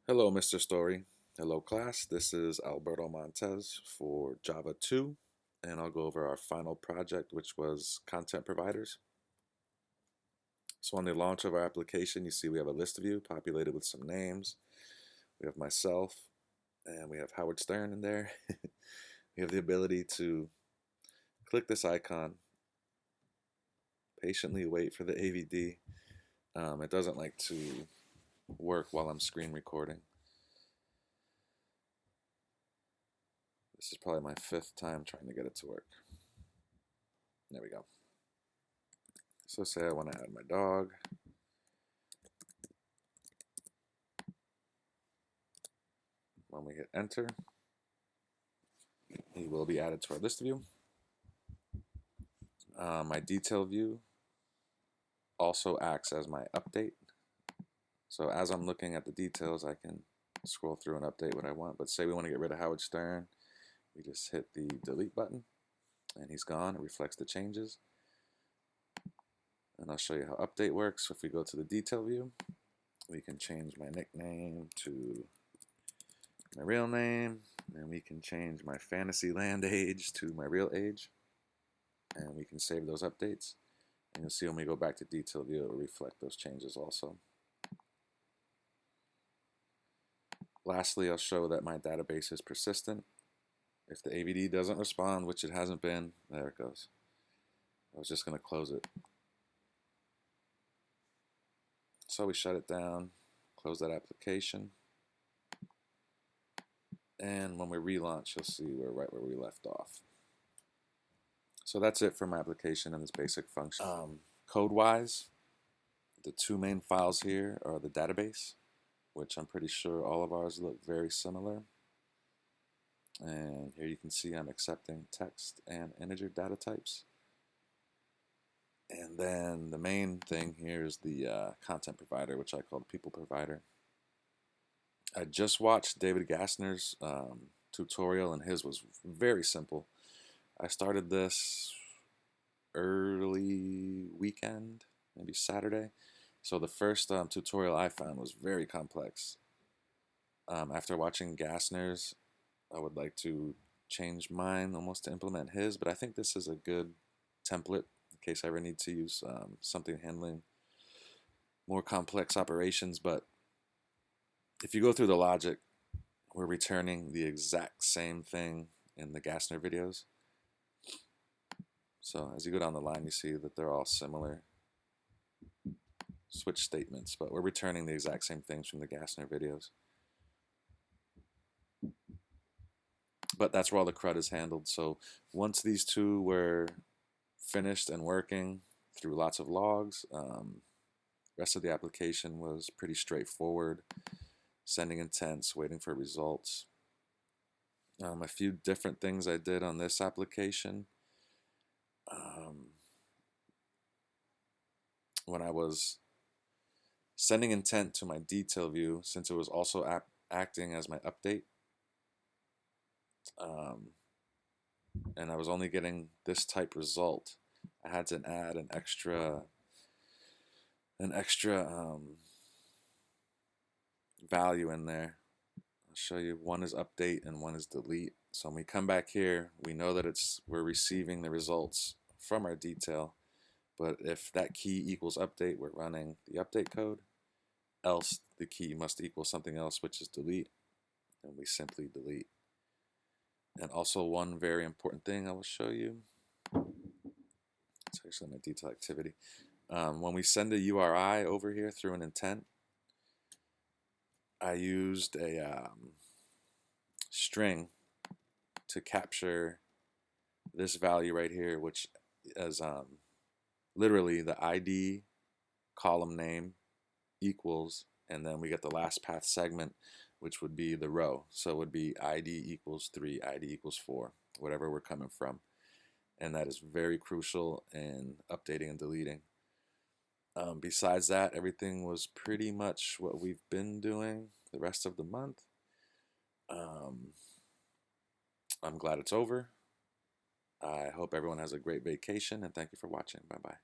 Hello, Mr. Story. Hello, class. This is Alberto Montez for Java 2, and I'll go over our final project, which was content providers. So on the launch of our application, you see we have a list view populated with some names. We have myself, and we have Howard Stern in there. We have the ability to click this icon, patiently wait for the AVD. It doesn't like to work while I'm screen recording. This is probably my fifth time trying to get it to work. There we go. So say I want to add my dog. When we hit enter, he will be added to our list view. My detail view also acts as my update. So as I'm looking at the details, I can scroll through and update what I want. But say we want to get rid of Howard Stern, we just hit the delete button and he's gone. It reflects the changes. And I'll show you how update works. So if we go to the detail view, we can change my nickname to my real name, and we can change my Fantasyland age to my real age, and we can save those updates. And you'll see when we go back to detail view, it will reflect those changes also. Lastly, I'll show that my database is persistent. If the AVD doesn't respond, which it hasn't been, there it goes. I was just going to close it. So we shut it down, close that application, and when we relaunch, you'll see we're right where we left off. So that's it for my application and its basic function. Code-wise, the two main files here are the database, which I'm pretty sure all of ours look very similar. And here you can see I'm accepting text and integer data types. And then the main thing here is the content provider, which I call the people provider. I just watched David Gassner's tutorial, and his was very simple. I started this early weekend, maybe Saturday. So the first tutorial I found was very complex. After watching Gassner's, I would like to change mine almost to implement his, but I think this is a good template in case I ever need to use something handling more complex operations. But if you go through the logic, we're returning the exact same thing in the Gassner videos. So as you go down the line, you see that they're all similar switch statements, but we're returning the exact same things from the Gassner videos. But that's where all the CRUD is handled. So once these two were finished and working through lots of logs, rest of the application was pretty straightforward. Sending intents, waiting for results. A few different things I did on this application. When I was sending intent to my detail view, since it was also acting as my update, and I was only getting this type result, I had to add an extra value in there. I'll show you. One is update and one is delete. So when we come back here, we know that we're receiving the results from our detail. But if that key equals update, we're running the update code. Else the key must equal something else, which is delete, and we simply delete. And also one very important thing I will show you. It's actually my detail activity. When we send a URI over here through an intent, I used a string to capture this value right here, which is literally the ID column name equals, and then we get the last path segment, which would be the row. So it would be ID equals 3, ID equals 4, whatever we're coming from. And that is very crucial in updating and deleting. Besides that, everything was pretty much what we've been doing the rest of the month. I'm glad it's over. I hope everyone has a great vacation, and thank you for watching. Bye-bye.